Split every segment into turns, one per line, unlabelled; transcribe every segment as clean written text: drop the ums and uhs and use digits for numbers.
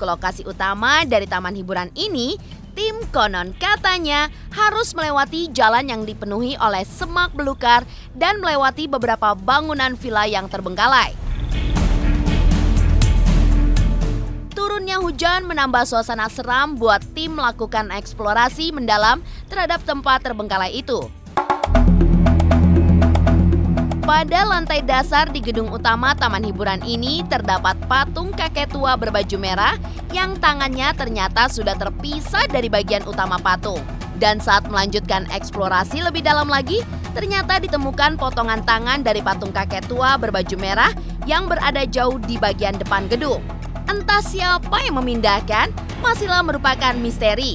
ke lokasi utama dari taman hiburan ini, tim konon katanya harus melewati jalan yang dipenuhi oleh semak belukar dan melewati beberapa bangunan villa yang terbengkalai. Turunnya hujan menambah suasana seram buat tim melakukan eksplorasi mendalam terhadap tempat terbengkalai itu. Pada lantai dasar di gedung utama taman hiburan ini terdapat patung kakek tua berbaju merah yang tangannya ternyata sudah terpisah dari bagian utama patung. Dan saat melanjutkan eksplorasi lebih dalam lagi, ternyata ditemukan potongan tangan dari patung kakek tua berbaju merah yang berada jauh di bagian depan gedung. Entah siapa yang memindahkan, masihlah merupakan misteri.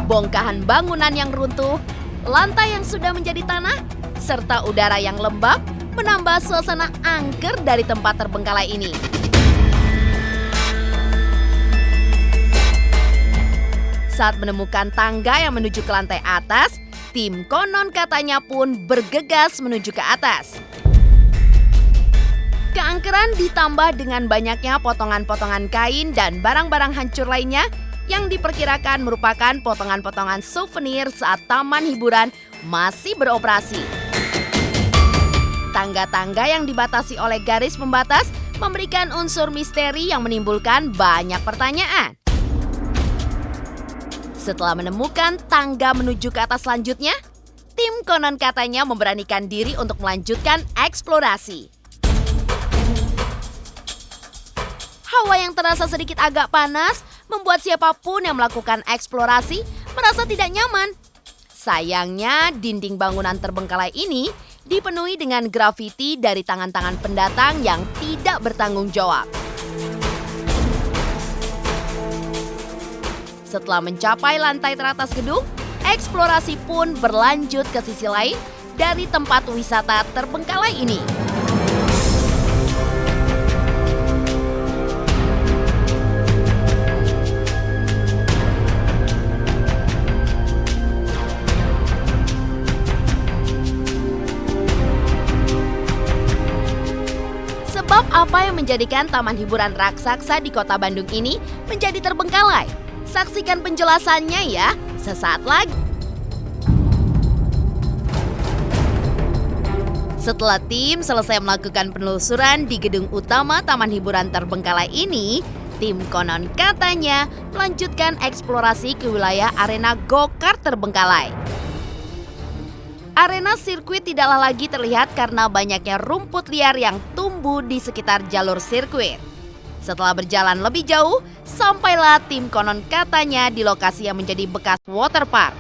Bongkahan bangunan yang runtuh, lantai yang sudah menjadi tanah, serta udara yang lembab menambah suasana angker dari tempat terbengkalai ini. Saat menemukan tangga yang menuju ke lantai atas, tim konon katanya pun bergegas menuju ke atas. Keangkeran ditambah dengan banyaknya potongan-potongan kain dan barang-barang hancur lainnya yang diperkirakan merupakan potongan-potongan souvenir saat taman hiburan masih beroperasi. Tangga-tangga yang dibatasi oleh garis pembatas memberikan unsur misteri yang menimbulkan banyak pertanyaan. Setelah menemukan tangga menuju ke atas selanjutnya, tim konon katanya memberanikan diri untuk melanjutkan eksplorasi. Hawa yang terasa sedikit agak panas membuat siapapun yang melakukan eksplorasi merasa tidak nyaman. Sayangnya, dinding bangunan terbengkalai ini dipenuhi dengan grafiti dari tangan-tangan pendatang yang tidak bertanggung jawab. Setelah mencapai lantai teratas gedung, eksplorasi pun berlanjut ke sisi lain dari tempat wisata terbengkalai ini. Sebab apa yang menjadikan taman hiburan raksasa di kota Bandung ini menjadi terbengkalai? Saksikan penjelasannya ya, sesaat lagi. Setelah tim selesai melakukan penelusuran di gedung utama taman hiburan terbengkalai ini, tim konon katanya melanjutkan eksplorasi ke wilayah arena go-kart terbengkalai. Arena sirkuit tidaklah lagi terlihat karena banyaknya rumput liar yang tumbuh di sekitar jalur sirkuit. Setelah berjalan lebih jauh, sampailah tim konon katanya di lokasi yang menjadi bekas waterpark.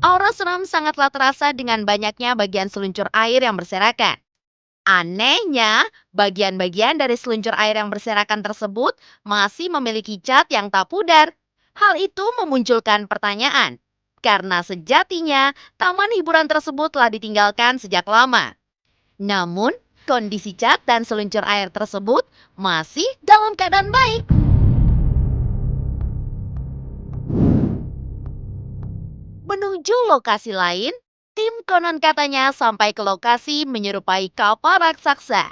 Aura seram sangatlah terasa dengan banyaknya bagian seluncur air yang berserakan. Anehnya, bagian-bagian dari seluncur air yang berserakan tersebut masih memiliki cat yang tak pudar. Hal itu memunculkan pertanyaan, karena sejatinya taman hiburan tersebut telah ditinggalkan sejak lama. Namun, kondisi cat dan seluncur air tersebut masih dalam keadaan baik. Menuju lokasi lain, tim konon katanya sampai ke lokasi menyerupai kapal raksasa.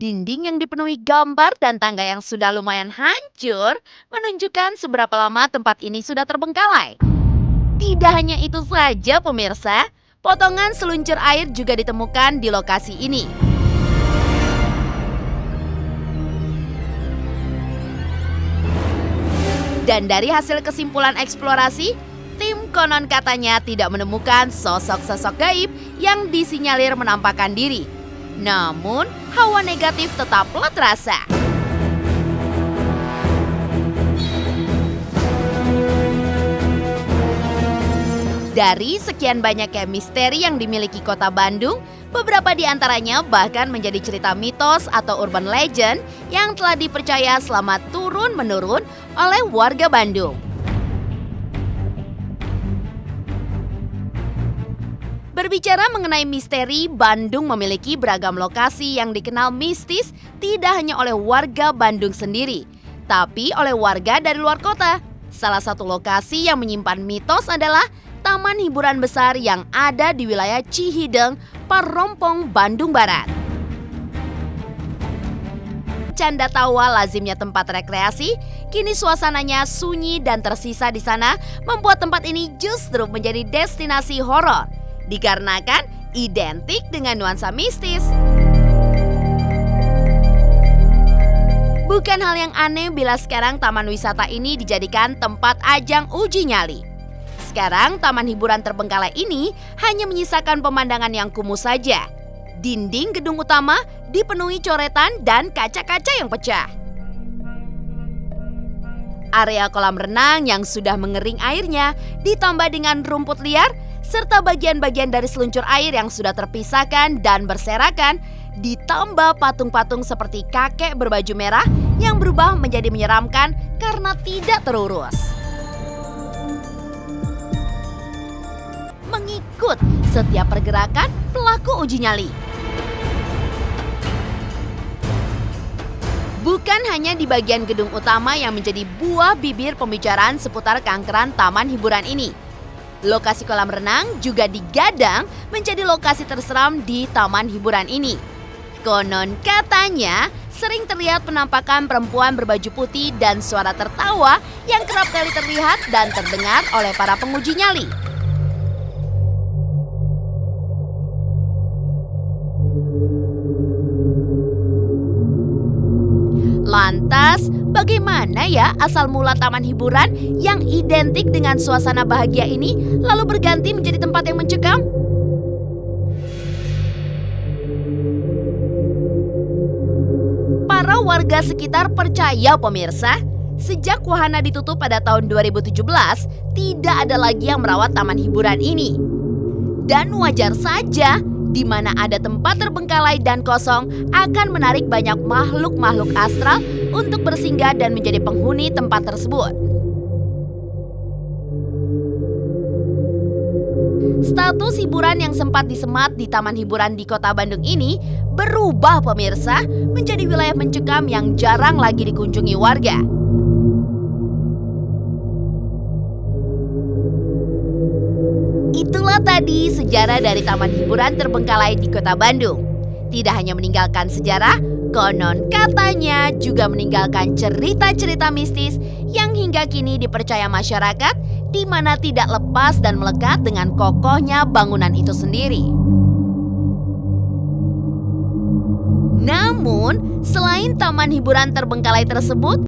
Dinding yang dipenuhi gambar dan tangga yang sudah lumayan hancur menunjukkan seberapa lama tempat ini sudah terbengkalai. Tidak hanya itu saja pemirsa, potongan seluncur air juga ditemukan di lokasi ini. Dan dari hasil kesimpulan eksplorasi, tim konon katanya tidak menemukan sosok-sosok gaib yang disinyalir menampakkan diri. Namun, hawa negatif tetaplah terasa. Dari sekian banyaknya misteri yang dimiliki kota Bandung, beberapa di antaranya bahkan menjadi cerita mitos atau urban legend yang telah dipercaya selama turun-menurun oleh warga Bandung. Berbicara mengenai misteri, Bandung memiliki beragam lokasi yang dikenal mistis tidak hanya oleh warga Bandung sendiri, tapi oleh warga dari luar kota. Salah satu lokasi yang menyimpan mitos adalah taman hiburan besar yang ada di wilayah Cihideng, Parompong, Bandung Barat. Canda tawa lazimnya tempat rekreasi, kini suasananya sunyi dan tersisa di sana membuat tempat ini justru menjadi destinasi horor, dikarenakan identik dengan nuansa mistis. Bukan hal yang aneh bila sekarang taman wisata ini dijadikan tempat ajang uji nyali. Sekarang taman hiburan terbengkalai ini hanya menyisakan pemandangan yang kumuh saja. Dinding gedung utama dipenuhi coretan dan kaca-kaca yang pecah. Area kolam renang yang sudah mengering airnya ditambah dengan rumput liar serta bagian-bagian dari seluncur air yang sudah terpisahkan dan berserakan, ditambah patung-patung seperti kakek berbaju merah yang berubah menjadi menyeramkan karena tidak terurus. Mengikut setiap pergerakan pelaku uji nyali. Bukan hanya di bagian gedung utama yang menjadi buah bibir pembicaraan seputar keangkeran taman hiburan ini. Lokasi kolam renang juga digadang menjadi lokasi terseram di taman hiburan ini. Konon katanya sering terlihat penampakan perempuan berbaju putih dan suara tertawa yang kerap kali terlihat dan terdengar oleh para penguji nyali. Lantas, bagaimana ya asal mula taman hiburan yang identik dengan suasana bahagia ini lalu berganti menjadi tempat yang mencekam? Para warga sekitar percaya pemirsa, sejak wahana ditutup pada tahun 2017, tidak ada lagi yang merawat taman hiburan ini. Dan wajar saja, di mana ada tempat terbengkalai dan kosong akan menarik banyak makhluk-makhluk astral untuk bersinggah dan menjadi penghuni tempat tersebut. Status hiburan yang sempat disemat di taman hiburan di Kota Bandung ini berubah pemirsa menjadi wilayah mencekam yang jarang lagi dikunjungi warga. Itulah tadi sejarah dari taman hiburan terbengkalai di Kota Bandung. Tidak hanya meninggalkan sejarah, konon katanya juga meninggalkan cerita-cerita mistis yang hingga kini dipercaya masyarakat, di mana tidak lepas dan melekat dengan kokohnya bangunan itu sendiri. Namun, selain taman hiburan terbengkalai tersebut,